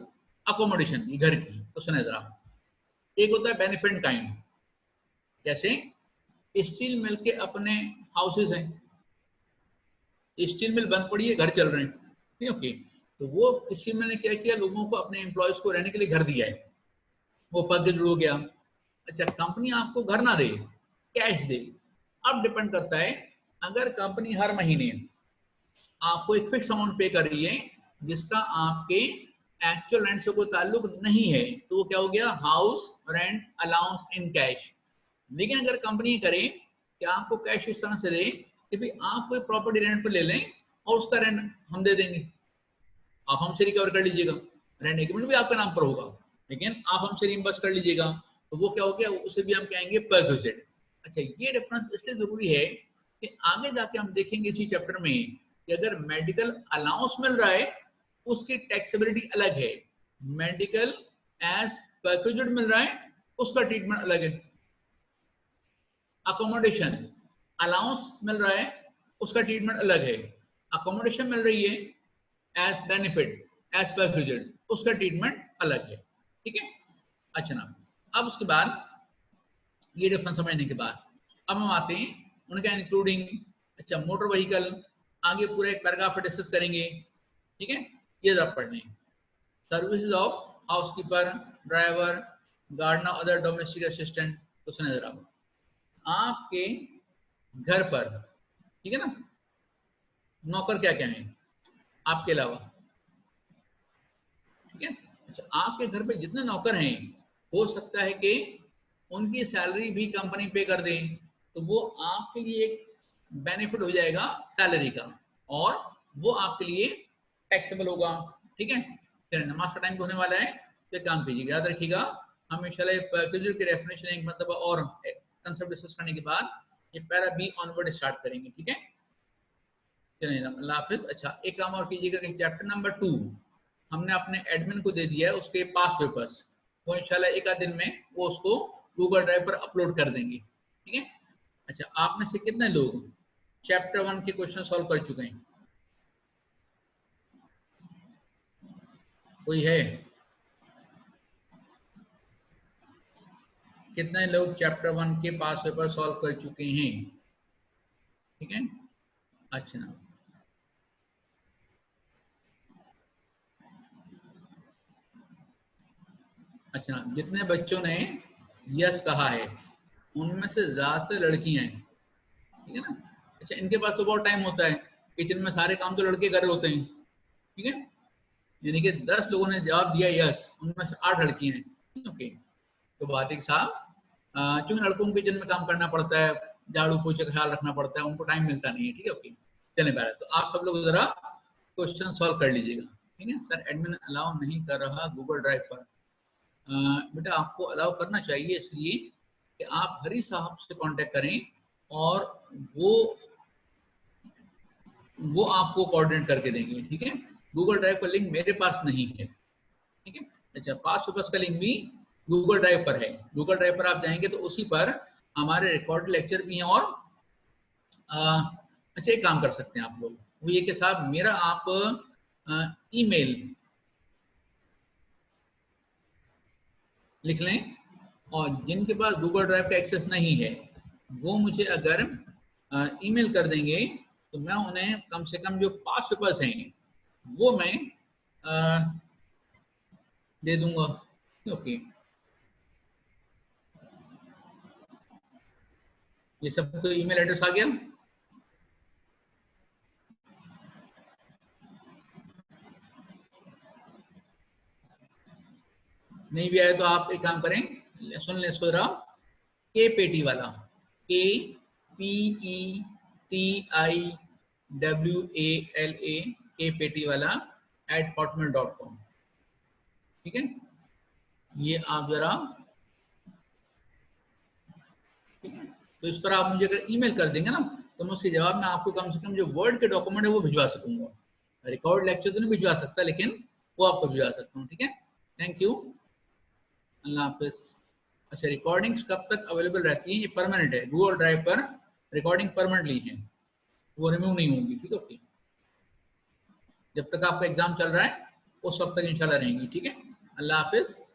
अकोमोडेशन की, घर की, तो सुने जरा, एक होता है बेनिफिट काइंड, जैसे स्टील मिल के अपने हाउसेस हैं, स्टील मिल बंद पड़ी है, घर चल रहे हैं, ठीक है, ओके। तो वो स्टील मिल ने क्या किया, लोगों को, अपने एम्प्लॉयज को रहने के लिए घर दिया है, वो पद हो गया। अच्छा, कंपनी आपको घर ना दे, कैश दे, अब डिपेंड करता है, अगर कंपनी हर महीने आपको एक फिक्स अमाउंट पे कर रही है जिसका आपके एक्चुअल रेंट से कोई ताल्लुक नहीं है, तो वो क्या हो गया, house rent allowance in cash. लेकिन अगर कंपनी करे कि आपको कैश इस तरह से दे कि भाई आप कोई प्रॉपर्टी रेंट पर ले लें और उसका रेंट हम दे देंगे, आप हमसे रिकवर कर लीजिएगा, रेंट एग्रीमेंट भी आपका नाम पर होगा, लेकिन आप हमसे रिइंबर्स कर लीजिएगा, तो वो क्या हो गया, उसे भी हम कहेंगे पर विजिट। अच्छा, ये डिफरेंस इसलिए जरूरी है कि आगे जाके हम देखेंगे इसी चैप्टर में कि अगर मेडिकल अलाउंस मिल रहा है उसकी टैक्सेबिलिटी अलग है, मेडिकल एज पैकेज्ड मिल रहा है उसका ट्रीटमेंट अलग है, अकोमोडेशन अलाउंस मिल रहा है उसका ट्रीटमेंट अलग है, अकोमोडेशन मिल रही है एज बेनिफिट एज पैकेज्ड उसका ट्रीटमेंट अलग है, ठीक है। अच्छा ना, अब उसके बाद ये डिफरेंस समझने के बाद अब हम आते हैं उनका इंक्लूडिंग। अच्छा, मोटर व्हीकल आगे पूरा एक पैराग्राफ डिस्कस करेंगे, ठीक है। ये जरा पढ़ लें। Services of housekeeper, driver, gardener, other domestic assistant. तो सुने जरा, आपके घर पर, ठीक है ना, नौकर क्या क्या है आपके अलावा, ठीक है। अच्छा, आपके घर पे जितने नौकर हैं हो सकता है कि उनकी सैलरी भी कंपनी पे कर दे, तो वो आपके लिए एक बेनिफिट हो जाएगा सैलरी का, और वो आपके लिए टैक्सेबल होगा, ठीक है। फिर नमाज का टाइम होने वाला है, तो काम कीजिएगा, याद रखिएगा। हमेशा की डेफिनेशन एक मतलब और कंसेप्ट डिस्कस करने के बाद ये पैरा बी ऑनवर्ड स्टार्ट करेंगे, ठीक है। चलिए, अल्लाह हाफिज। अच्छा, एक काम और कीजिएगा कि चैप्टर नंबर 2 हमने अपने एडमिन को दे दिया है, उसके पास पेपर्स, वो इंशाल्लाह एक आध दिन में वो उसको गूगल ड्राइव पर अपलोड कर देंगे, ठीक है। अच्छा, आप में से कितने लोग चैप्टर 1 के क्वेश्चन सॉल्व कर चुके हैं? कोई है? कितने लोग चैप्टर 1 के पास पेपर सॉल्व कर चुके हैं? ठीक है। अच्छा, अच्छा, जितने बच्चों ने यस कहा है उनमें से ज्यादातर लड़कियां हैं, ठीक है ना। अच्छा, इनके पास तो बहुत टाइम होता है, किचन में सारे काम तो लड़के कर रहे होते हैं, ठीक है। यानी कि 10 लोगों ने जवाब दिया यस, उनमें से 8 लड़कियां हैं, ओके। तो बात एक साहब, क्योंकि लड़कों को किचन में काम करना पड़ता है, झाड़ू पोछे का ख्याल रखना पड़ता है, उनको टाइम मिलता नहीं है, ठीक है, ओके। चले पहले तो आप सब लोग जरा क्वेश्चन सॉल्व कर लीजिएगा, ठीक है। सर एडमिन अलाउ नहीं कर रहा गूगल ड्राइव पर। बेटा, आपको अलाउ करना चाहिए, इसलिए कि आप हरी साहब से कांटेक्ट करें और वो आपको कोऑर्डिनेट करके देंगे, ठीक है। गूगल ड्राइव का लिंक मेरे पास नहीं है, ठीक है। अच्छा, पास पेपर्स का लिंक भी गूगल ड्राइव पर है। गूगल ड्राइव पर आप जाएंगे तो उसी पर हमारे रिकॉर्ड लेक्चर भी हैं, और अच्छा, एक काम कर सकते हैं आप लोग, वो ये कि साहब मेरा आप ईमेल लिख लें, और जिनके पास गूगल ड्राइव का एक्सेस नहीं है वो मुझे अगर ईमेल कर देंगे तो मैं उन्हें कम से कम जो पास पेपर्स हैं वो मैं दे दूंगा, ओके। ये सबको ईमेल एड्रेस आ गया? नहीं भी आया तो आप एक काम करें, सुन लें इसको जरा। के पेटी वाला, KPETIWALA, के पेटी वाला @hotmail.com, ठीक है। ये आप जरा, ठीक है, तो इस पर आप मुझे अगर ईमेल कर देंगे ना तो मैं उसके जवाब में आपको कम से कम जो वर्ड के डॉक्यूमेंट है वो भिजवा सकूंगा। रिकॉर्ड लेक्चर तो नहीं भिजवा सकता, लेकिन वो आपको भिजवा सकता हूँ, ठीक है। थैंक यू, अल्लाह हाफिज। अच्छा, रिकॉर्डिंग्स कब तक अवेलेबल रहती हैं? ये परमानेंट है, गूगल ड्राइव पर रिकॉर्डिंग परमानेंटली है, वो रिमूव नहीं होंगी, ठीक है, ओके। जब तक आपका एग्जाम चल रहा है उस वक्त तक इंशाल्लाह रहेंगी, ठीक है। अल्लाह हाफिज।